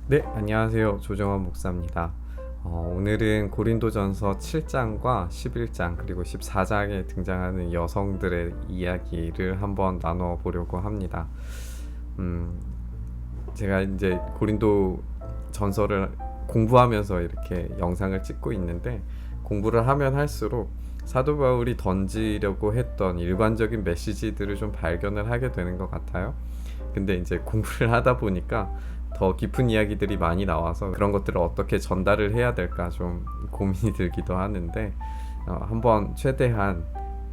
네, 안녕하세요. 조정원 목사입니다. 오늘은 고린도전서 7장과 11장 그리고 14장에 등장하는 여성들의 이야기를 한번 나눠 보려고 합니다. 음, 제가 이제 고린도 전서를 공부하면서 이렇게 영상을 찍고 있는데, 공부를 하면 할수록 사도 바울이 던지려고 했던 일관적인 메시지들을 좀 발견을 하게 되는 것 같아요. 근데 이제 공부를 하다 보니까 더 깊은 이야기들이 많이 나와서 그런 것들을 어떻게 전달을 해야 될까 좀 고민이 들기도 하는데, 한번 최대한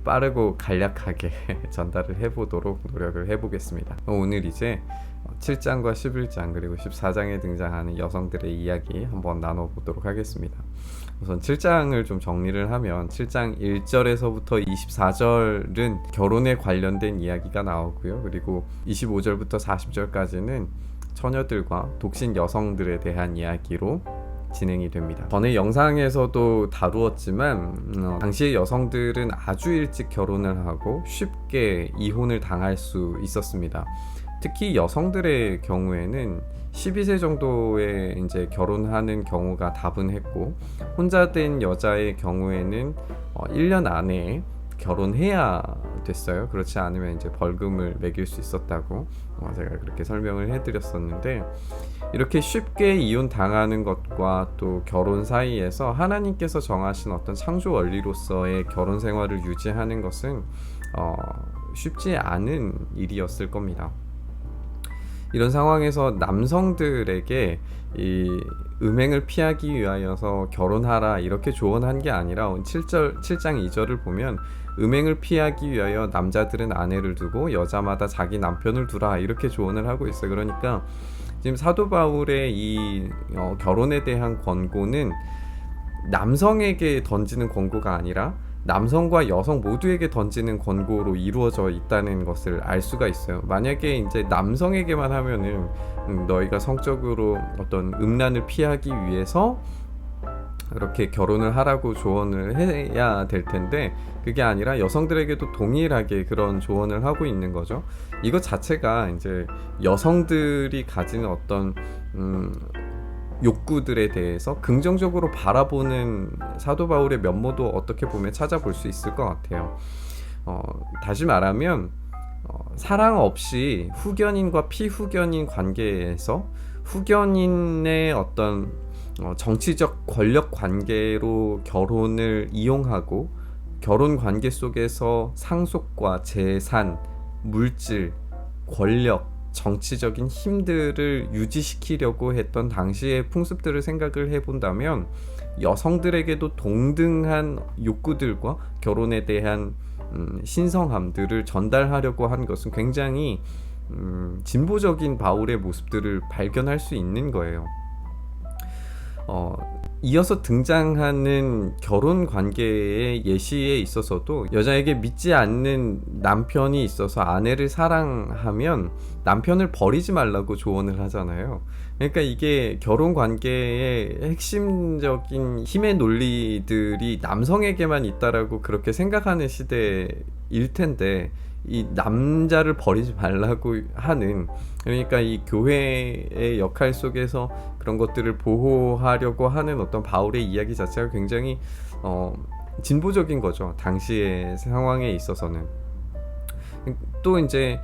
빠르고 간략하게 전달을 해보도록 노력을 해보겠습니다. 오늘 이제 7장과 11장 그리고 14장에 등장하는 여성들의 이야기 한번 나눠보도록 하겠습니다. 우선 7장을 좀 정리를 하면 7장 1절에서부터 24절은 결혼에 관련된 이야기가 나오고요. 그리고 25절부터 40절까지는 처녀들과 독신 여성들에 대한 이야기로 진행이 됩니다. 전에 영상에서도 다루었지만 당시의 여성들은 아주 일찍 결혼을 하고 쉽게 이혼을 당할 수 있었습니다. 특히 여성들의 경우에는 12세 정도에 이제 결혼하는 경우가 다분했고, 혼자 된 여자의 경우에는 1년 안에 결혼해야 됐어요. 그렇지 않으면 이제 벌금을 매길 수 있었다고 제가 그렇게 설명을 해드렸었는데, 이렇게 쉽게 이혼 당하는 것과 또 결혼 사이에서 하나님께서 정하신 어떤 창조 원리로서의 결혼 생활을 유지하는 것은 쉽지 않은 일이었을 겁니다. 이런 상황에서 남성들에게 이 음행을 피하기 위하여서 결혼하라 이렇게 조언한 게 아니라 7장 2절을 보면 음행을 피하기 위하여 남자들은 아내를 두고 여자마다 자기 남편을 두라 이렇게 조언을 하고 있어요. 그러니까 지금 사도 바울의 이 결혼에 대한 권고는 남성에게 던지는 권고가 아니라 남성과 여성 모두에게 던지는 권고로 이루어져 있다는 것을 알 수가 있어요. 만약에 이제 남성에게만 하면은 너희가 성적으로 어떤 음란을 피하기 위해서 이렇게 결혼을 하라고 조언을 해야 될 텐데, 그게 아니라 여성들에게도 동일하게 그런 조언을 하고 있는 거죠. 이것 자체가 이제 여성들이 가지는 어떤 욕구들에 대해서 긍정적으로 바라보는 사도 바울의 면모도 어떻게 보면 찾아볼 수 있을 것 같아요. 다시 말하면 사랑 없이 후견인과 피후견인 관계에서 후견인의 어떤 정치적 권력 관계로 결혼을 이용하고, 결혼 관계 속에서 상속과 재산, 물질, 권력, 정치적인 힘들을 유지시키려고 했던 당시의 풍습들을 생각을 해본다면, 여성들에게도 동등한 욕구들과 결혼에 대한 신성함들을 전달하려고 한 것은 굉장히 진보적인 바울의 모습들을 발견할 수 있는 거예요. 이어서 등장하는 결혼 관계의 예시에 있어서도 여자에게 믿지 않는 남편이 있어서 아내를 사랑하면 남편을 버리지 말라고 조언을 하잖아요. 그러니까 이게 결혼 관계의 핵심적인 힘의 논리들이 남성에게만 있다라고 그렇게 생각하는 시대일 텐데, 이 남자를 버리지 말라고 하는, 그러니까 이 교회의 역할 속에서 그런 것들을 보호하려고 하는 어떤 바울의 이야기 자체가 굉장히 진보적인 거죠. 당시의 상황에 있어서는. 또 이제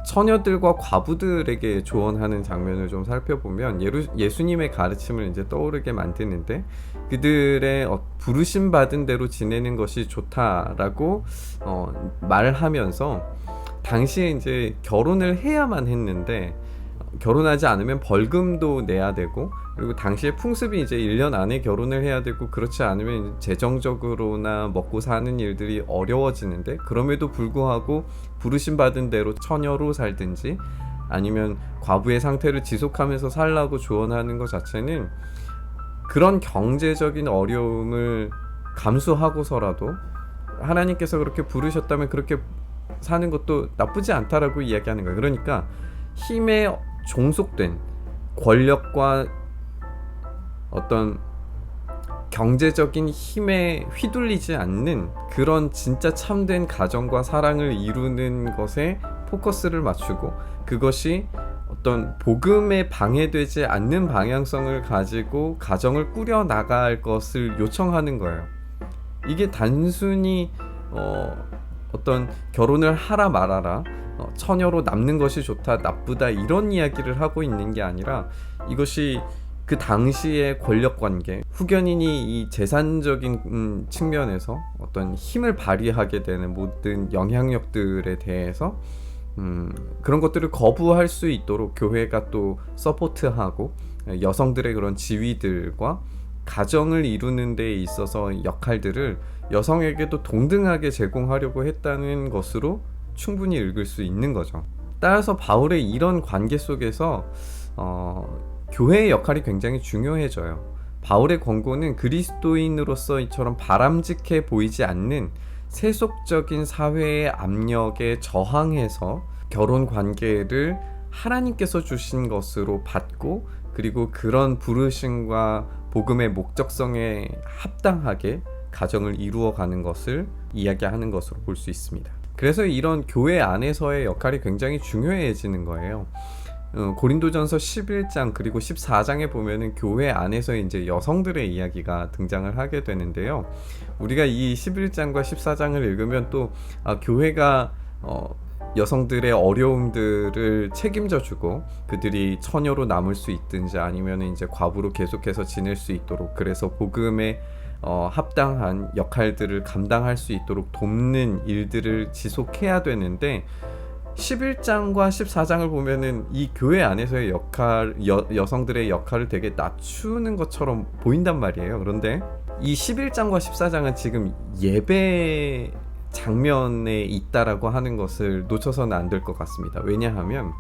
처녀들과 과부들에게 조언하는 장면을 좀 살펴보면 예수님의 가르침을 이제 떠오르게 만드는데, 그들의 부르심 받은 대로 지내는 것이 좋다라고 말하면서, 당시에 이제 결혼을 해야만 했는데 결혼하지 않으면 벌금도 내야 되고, 그리고 당시의 풍습이 이제 1년 안에 결혼을 해야 되고, 그렇지 않으면 재정적으로나 먹고 사는 일들이 어려워지는데, 그럼에도 불구하고 부르심 받은 대로 처녀로 살든지 아니면 과부의 상태를 지속하면서 살라고 조언하는 것 자체는, 그런 경제적인 어려움을 감수하고서라도 하나님께서 그렇게 부르셨다면 그렇게 사는 것도 나쁘지 않다라고 이야기하는 거예요. 그러니까 힘에 종속된, 권력과 어떤 경제적인 힘에 휘둘리지 않는 그런 진짜 참된 가정과 사랑을 이루는 것에 포커스를 맞추고, 그것이 어떤 복음에 방해되지 않는 방향성을 가지고 가정을 꾸려 나갈 것을 요청하는 거예요. 이게 단순히 어떤 결혼을 하라 말아라, 처녀로 남는 것이 좋다 나쁘다 이런 이야기를 하고 있는 게 아니라, 이것이 그 당시의 권력 관계, 후견인이 이 재산적인 측면에서 어떤 힘을 발휘하게 되는 모든 영향력들에 대해서 그런 것들을 거부할 수 있도록 교회가 또 서포트하고, 여성들의 그런 지위들과 가정을 이루는 데 있어서 역할들을 여성에게도 동등하게 제공하려고 했다는 것으로 충분히 읽을 수 있는 거죠. 따라서 바울의 이런 관계 속에서 교회의 역할이 굉장히 중요해져요. 바울의 권고는 그리스도인으로서 이처럼 바람직해 보이지 않는 세속적인 사회의 압력에 저항해서 결혼 관계를 하나님께서 주신 것으로 받고, 그리고 그런 부르심과 복음의 목적성에 합당하게 가정을 이루어가는 것을 이야기하는 것으로 볼 수 있습니다. 그래서 이런 교회 안에서의 역할이 굉장히 중요해지는 거예요. 고린도전서 11장 그리고 14장에 보면은 교회 안에서 이제 여성들의 이야기가 등장을 하게 되는데요. 우리가 이 11장과 14장을 읽으면 또 교회가 여성들의 어려움들을 책임져 주고, 그들이 처녀로 남을 수 있든지 아니면 이제 과부로 계속해서 지낼 수 있도록, 그래서 복음에 합당한 역할들을 감당할 수 있도록 돕는 일들을 지속해야 되는데, 11장과 14장을 보면은 이 교회 안에서의 역할, 여성들의 역할을 되게 낮추는 것처럼 보인단 말이에요. 그런데 이 11장과 14장은 지금 예배 장면에 있다라고 하는 것을 놓쳐서는 안 될 것 같습니다. 왜냐하면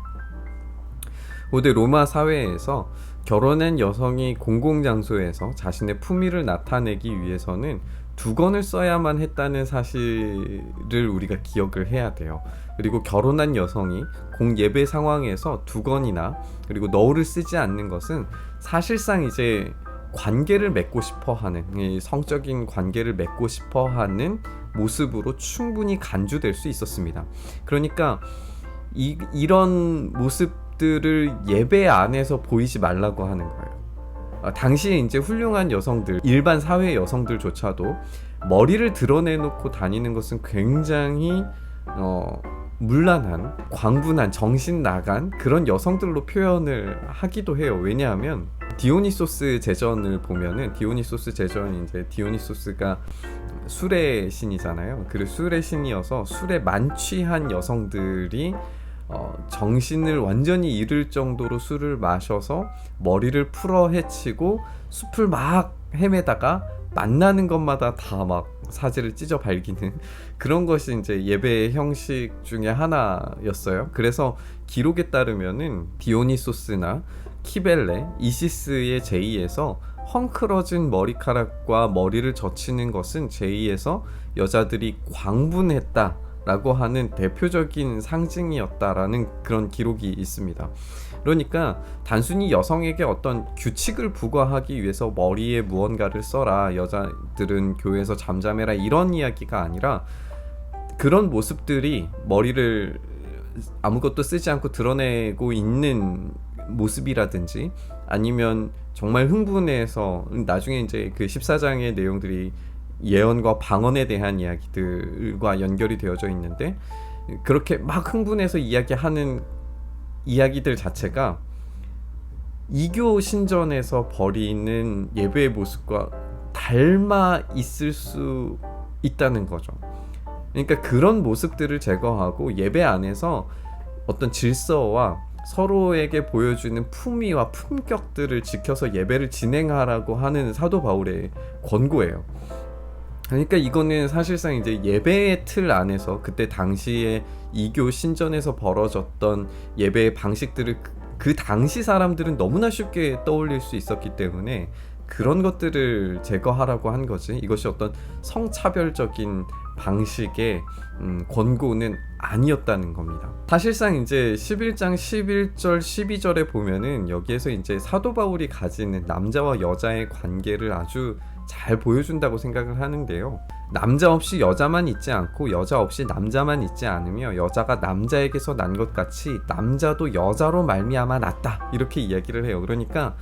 고대 로마 사회에서 결혼한 여성이 공공장소에서 자신의 품위를 나타내기 위해서는 두건을 써야만 했다는 사실을 우리가 기억을 해야 돼요. 그리고 결혼한 여성이 공예배 상황에서 두건이나 그리고 너울을 쓰지 않는 것은 사실상 이제 관계를 맺고 싶어하는, 성적인 관계를 맺고 싶어하는 모습으로 충분히 간주될 수 있었습니다. 그러니까 이런 모습들을 예배 안에서 보이지 말라고 하는 거예요. 당시에 이제 훌륭한 여성들, 일반 사회 여성들조차도 머리를 드러내놓고 다니는 것은 굉장히 문란한, 광분한, 정신 나간 그런 여성들로 표현을 하기도 해요. 왜냐하면 디오니소스 제전을 보면은, 디오니소스 제전이 이제 디오니소스가 술의 신이잖아요. 그 술의 신이어서 술에 만취한 여성들이 정신을 완전히 잃을 정도로 술을 마셔서 머리를 풀어 헤치고 숲을 막 헤매다가 만나는 것마다 다 막 사지를 찢어 발기는 그런 것이 이제 예배의 형식 중에 하나였어요. 그래서 기록에 따르면은 디오니소스나 키벨레, 이시스의 제의에서 헝클어진 머리카락과 머리를 젖히는 것은 제의에서 여자들이 광분했다 라고 하는 대표적인 상징이었다라는 그런 기록이 있습니다. 그러니까 단순히 여성에게 어떤 규칙을 부과하기 위해서 머리에 무언가를 써라, 여자들은 교회에서 잠잠해라, 이런 이야기가 아니라, 그런 모습들이 머리를 아무것도 쓰지 않고 드러내고 있는 모습이라든지, 아니면 정말 흥분해서, 나중에 이제 그 14장의 내용들이 예언과 방언에 대한 이야기들과 연결이 되어져 있는데, 그렇게 막 흥분해서 이야기하는 이야기들 자체가 이교 신전에서 벌이는 예배의 모습과 닮아 있을 수 있다는 거죠. 그러니까 그런 모습들을 제거하고 예배 안에서 어떤 질서와 서로에게 보여주는 품위와 품격들을 지켜서 예배를 진행하라고 하는 사도 바울의 권고예요. 그러니까 이거는 사실상 이제 예배의 틀 안에서 그때 당시에 이교 신전에서 벌어졌던 예배의 방식들을 그 당시 사람들은 너무나 쉽게 떠올릴 수 있었기 때문에 그런 것들을 제거하라고 한 거지, 이것이 어떤 성차별적인 방식의 권고는 아니었다는 겁니다. 사실상 이제 11장 11절 12절에 보면은 여기에서 이제 사도 바울이 가지는 남자와 여자의 관계를 아주 잘 보여준다고 생각을 하는데요. 남자 없이 여자만 있지 않고 여자 없이 남자만 있지 않으며 여자가 남자에게서 난 것 같이 남자도 여자로 말미암아 났다, 이렇게 이야기를 해요. 그러니까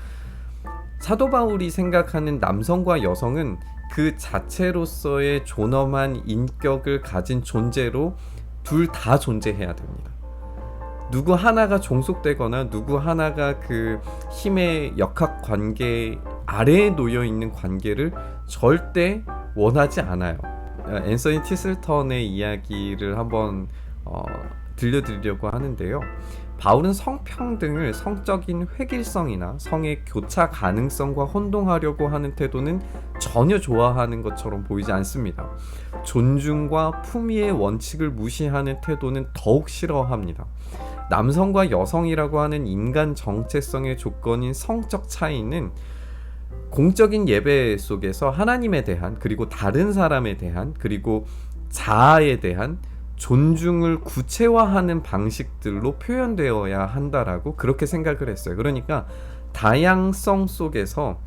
사도 바울이 생각하는 남성과 여성은 그 자체로서의 존엄한 인격을 가진 존재로 둘 다 존재해야 됩니다. 누구 하나가 종속되거나 누구 하나가 그 힘의 역학 관계 아래에 놓여 있는 관계를 절대 원하지 않아요. 앤서니 티슬턴의 이야기를 한번 들려드리려고 하는데요. 바울은 성평등을 성적인 획일성이나 성의 교차 가능성과 혼동하려고 하는 태도는 전혀 좋아하는 것처럼 보이지 않습니다. 존중과 품위의 원칙을 무시하는 태도는 더욱 싫어합니다. 남성과 여성이라고 하는 인간 정체성의 조건인 성적 차이는 공적인 예배 속에서 하나님에 대한, 그리고 다른 사람에 대한, 그리고 자아에 대한 존중을 구체화하는 방식들로 표현되어야 한다라고 그렇게 생각을 했어요. 그러니까 다양성 속에서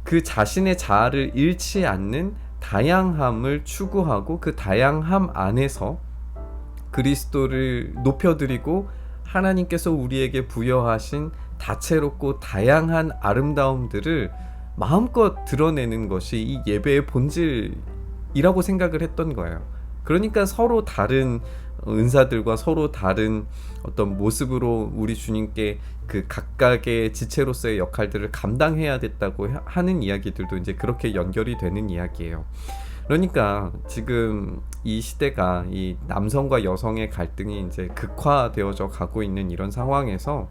그 자신의 자아를 잃지 않는 다양함을 추구하고 그 다양함 안에서 그리스도를 높여드리고 하나님께서 우리에게 부여하신 다채롭고 다양한 아름다움들을 마음껏 드러내는 것이 이 예배의 본질이라고 생각을 했던 거예요. 그러니까 서로 다른 은사들과 서로 다른 어떤 모습으로 우리 주님께 그 각각의 지체로서의 역할들을 감당해야 됐다고 하는 이야기들도 이제 그렇게 연결이 되는 이야기예요. 그러니까 지금 이 시대가 이 남성과 여성의 갈등이 이제 극화되어져 가고 있는 이런 상황에서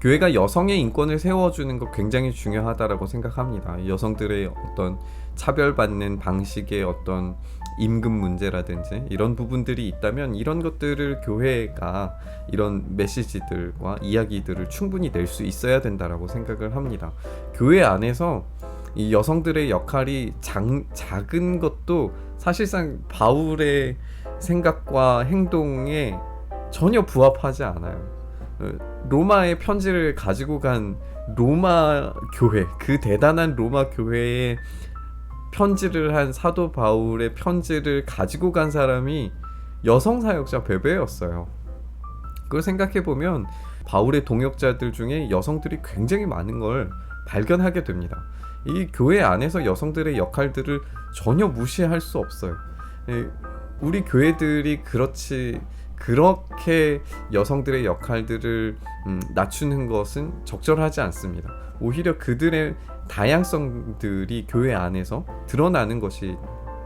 교회가 여성의 인권을 세워주는 것 굉장히 중요하다라고 생각합니다. 여성들의 어떤 차별받는 방식의 어떤 임금 문제라든지 이런 부분들이 있다면 이런 것들을 교회가 이런 메시지들과 이야기들을 충분히 낼 수 있어야 된다라고 생각을 합니다. 교회 안에서 이 여성들의 역할이 작은 것도 사실상 바울의 생각과 행동에 전혀 부합하지 않아요. 로마의 편지를 가지고 간 로마 교회, 그 대단한 로마 교회에 편지를 한 사도 바울의 편지를 가지고 간 사람이 여성 사역자 베베였어요. 그걸 생각해보면 바울의 동역자들 중에 여성들이 굉장히 많은 걸 발견하게 됩니다. 이 교회 안에서 여성들의 역할들을 전혀 무시할 수 없어요. 우리 교회들이 그렇게 여성들의 역할들을 낮추는 것은 적절하지 않습니다. 오히려 그들의 다양성들이 교회 안에서 드러나는 것이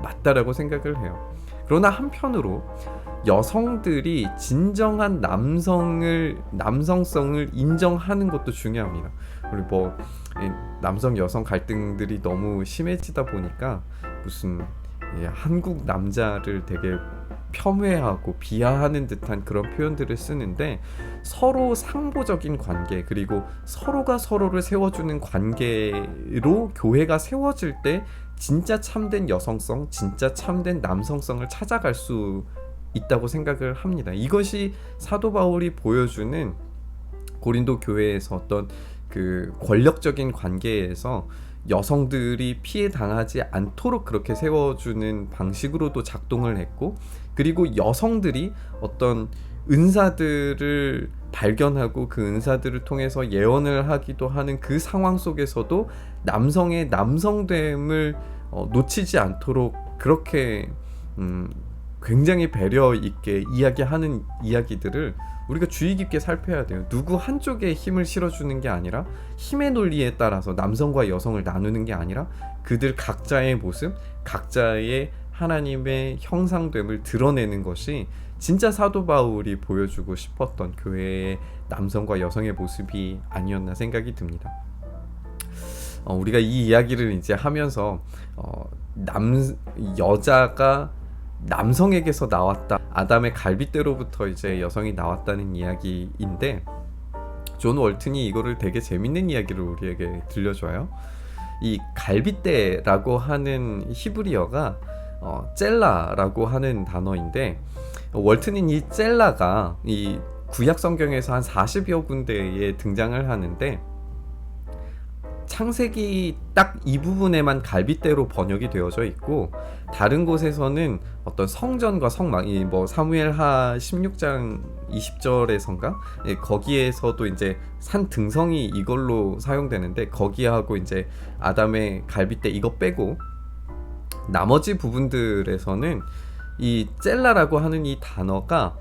맞다라고 생각을 해요. 그러나 한편으로 여성들이 진정한 남성성을 인정하는 것도 중요합니다. 우리 남성 여성 갈등들이 너무 심해지다 보니까 무슨 한국 남자를 되게 폄훼하고 비하하는 듯한 그런 표현들을 쓰는데, 서로 상보적인 관계, 그리고 서로가 서로를 세워주는 관계로 교회가 세워질 때 진짜 참된 여성성, 진짜 참된 남성성을 찾아갈 수 있다고 생각을 합니다. 이것이 사도 바울이 보여주는 고린도 교회에서 어떤 그 권력적인 관계에서 여성들이 피해 당하지 않도록 그렇게 세워주는 방식으로도 작동을 했고, 그리고 여성들이 어떤 은사들을 발견하고 그 은사들을 통해서 예언을 하기도 하는 그 상황 속에서도 남성의 남성됨을 놓치지 않도록 그렇게 굉장히 배려 있게 이야기하는 이야기들을 우리가 주의 깊게 살펴야 돼요. 누구 한쪽에 힘을 실어주는 게 아니라, 힘의 논리에 따라서 남성과 여성을 나누는 게 아니라 그들 각자의 모습, 각자의 하나님의 형상됨을 드러내는 것이 진짜 사도 바울이 보여주고 싶었던 교회의 남성과 여성의 모습이 아니었나 생각이 듭니다. 우리가 이 이야기를 이제 하면서 여자가 남성에게서 나왔다, 아담의 갈빗대로부터 이제 여성이 나왔다는 이야기인데, 존 월튼이 이거를 되게 재밌는 이야기를 우리에게 들려줘요. 이 갈빗대라고 하는 히브리어가 젤라라고 하는 단어인데, 월튼은 이 젤라가 이 구약 성경에서 한 40여 군데에 등장을 하는데, 창세기 딱 이 부분에만 갈빗대로 번역이 되어져 있고, 다른 곳에서는 어떤 성전과 성막, 이 뭐 사무엘하 16장 20절에선가 거기에서도 이제 산 등성이 이걸로 사용되는데, 거기하고 이제 아담의 갈빗대 이거 빼고 나머지 부분들에서는 이 젤라라고 하는 이 단어가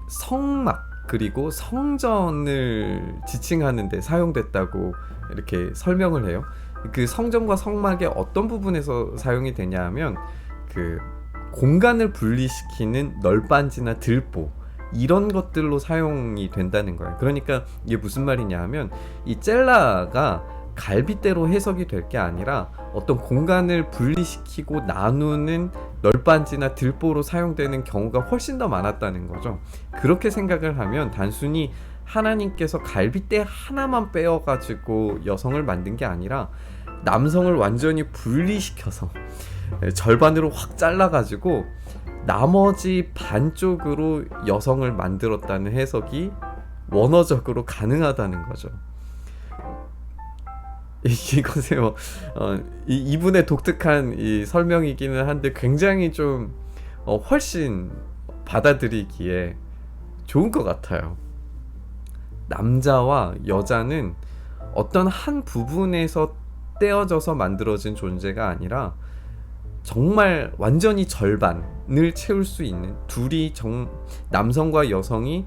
성막 그리고 성전을 지칭하는 데 사용됐다고 이렇게 설명을 해요. 그 성전과 성막의 어떤 부분에서 사용이 되냐 하면, 그 공간을 분리시키는 널빤지나 들보 이런 것들로 사용이 된다는 거예요. 그러니까 이게 무슨 말이냐 하면, 이 젤라가 갈빗대로 해석이 될 게 아니라 어떤 공간을 분리시키고 나누는 널빤지나 들보로 사용되는 경우가 훨씬 더 많았다는 거죠. 그렇게 생각을 하면 단순히 하나님께서 갈빗대 하나만 빼어가지고 여성을 만든 게 아니라 남성을 완전히 분리시켜서 절반으로 확 잘라가지고 나머지 반쪽으로 여성을 만들었다는 해석이 원어적으로 가능하다는 거죠. 이것이 이분의 독특한 이 설명이기는 한데, 굉장히 좀 훨씬 받아들이기에 좋은 것 같아요. 남자와 여자는 어떤 한 부분에서 떼어져서 만들어진 존재가 아니라 정말 완전히 절반을 채울 수 있는, 남성과 여성이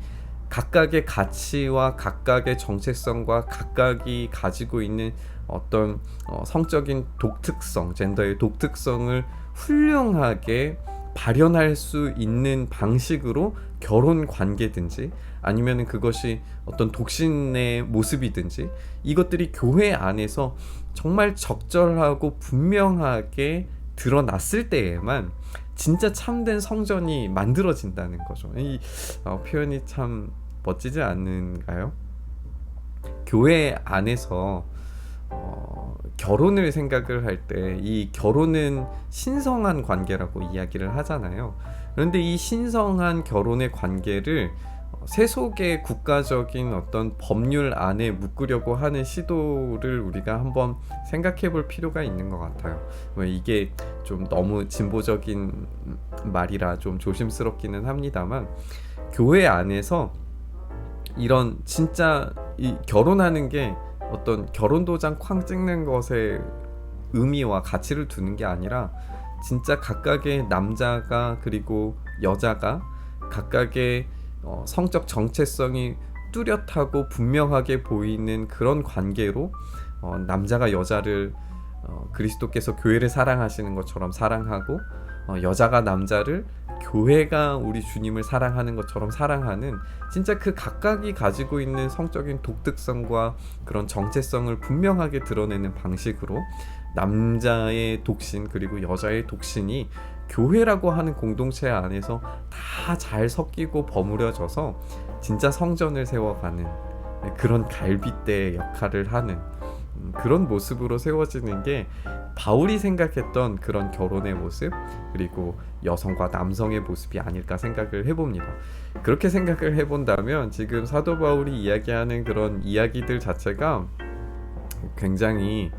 각각의 가치와 각각의 정체성과 각각이 가지고 있는 어떤 성적인 독특성, 젠더의 독특성을 훌륭하게 발현할 수 있는 방식으로 결혼 관계든지 아니면 그것이 어떤 독신의 모습이든지, 이것들이 교회 안에서 정말 적절하고 분명하게 드러났을 때에만 진짜 참된 성전이 만들어진다는 거죠. 이 표현이 참 멋지지 않은가요? 교회 안에서 결혼을 생각을 할 때 이 결혼은 신성한 관계라고 이야기를 하잖아요. 그런데 이 신성한 결혼의 관계를 세속의 국가적인 어떤 법률 안에 묶으려고 하는 시도를 우리가 한번 생각해 볼 필요가 있는 것 같아요. 이게 좀 너무 진보적인 말이라 좀 조심스럽기는 합니다만, 교회 안에서 이런 진짜 이 결혼하는 게 어떤 결혼도장 쾅 찍는 것에 의미와 가치를 두는 게 아니라, 진짜 각각의 남자가 그리고 여자가 각각의 성적 정체성이 뚜렷하고 분명하게 보이는 그런 관계로 남자가 여자를 그리스도께서 교회를 사랑하시는 것처럼 사랑하고, 여자가 남자를 교회가 우리 주님을 사랑하는 것처럼 사랑하는, 진짜 그 각각이 가지고 있는 성적인 독특성과 그런 정체성을 분명하게 드러내는 방식으로 남자의 독신 그리고 여자의 독신이 교회라고 하는 공동체 안에서 다 잘 섞이고 버무려져서 진짜 성전을 세워가는 그런 갈빗대 역할을 하는 그런 모습으로 세워지는 게 바울이 생각했던 그런 결혼의 모습, 그리고 여성과 남성의 모습이 아닐까 생각을 해봅니다. 그렇게 생각을 해본다면 지금 사도 바울이 이야기하는 그런 이야기들 자체가 굉장히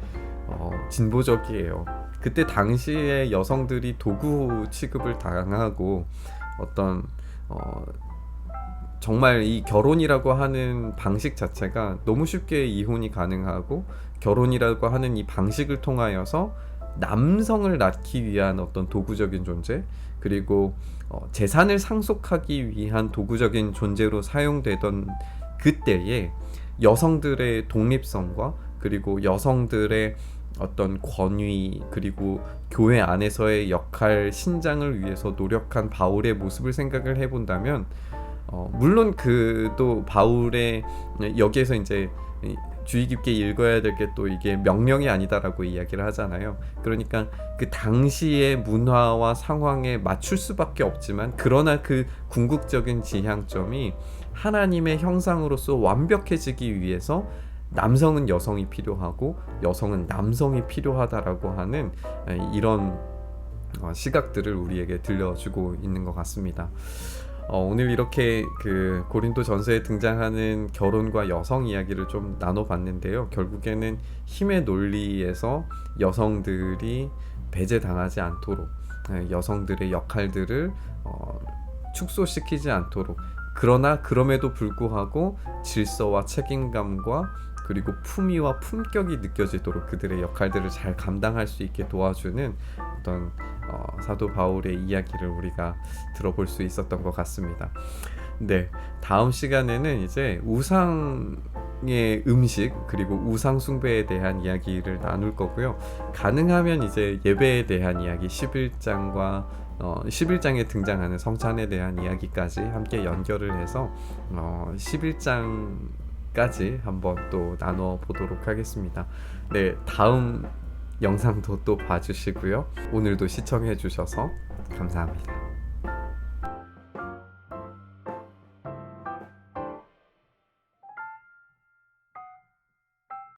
진보적이에요. 그때 당시에 여성들이 도구 취급을 당하고 어떤 정말 이 결혼이라고 하는 방식 자체가 너무 쉽게 이혼이 가능하고, 결혼이라고 하는 이 방식을 통하여서 남성을 낳기 위한 어떤 도구적인 존재, 그리고 재산을 상속하기 위한 도구적인 존재로 사용되던 그때에 여성들의 독립성과 그리고 여성들의 어떤 권위, 그리고 교회 안에서의 역할 신장을 위해서 노력한 바울의 모습을 생각을 해본다면, 물론 그도 바울의 여기에서 이제 주의 깊게 읽어야 될 게 또 이게 명령이 아니다라고 이야기를 하잖아요. 그러니까 그 당시의 문화와 상황에 맞출 수밖에 없지만, 그러나 그 궁극적인 지향점이 하나님의 형상으로서 완벽해지기 위해서 남성은 여성이 필요하고 여성은 남성이 필요하다라고 하는 이런 시각들을 우리에게 들려주고 있는 것 같습니다. 오늘 이렇게 그 고린도 전서에 등장하는 결혼과 여성 이야기를 좀 나눠봤는데요. 결국에는 힘의 논리에서 여성들이 배제당하지 않도록, 여성들의 역할들을 축소시키지 않도록, 그러나 그럼에도 불구하고 질서와 책임감과 그리고 품위와 품격이 느껴지도록 그들의 역할들을 잘 감당할 수 있게 도와주는 어떤 사도 바울의 이야기를 우리가 들어볼 수 있었던 것 같습니다. 네, 다음 시간에는 이제 우상의 음식 그리고 우상 숭배에 대한 이야기를 나눌 거고요. 가능하면 이제 예배에 대한 이야기 11장과 11장에 등장하는 성찬에 대한 이야기까지 함께 연결을 해서 11장까지 한번 또 나눠 보도록 하겠습니다. 네, 다음 영상도 또 봐주시고요. 오늘도 시청해 주셔서 감사합니다.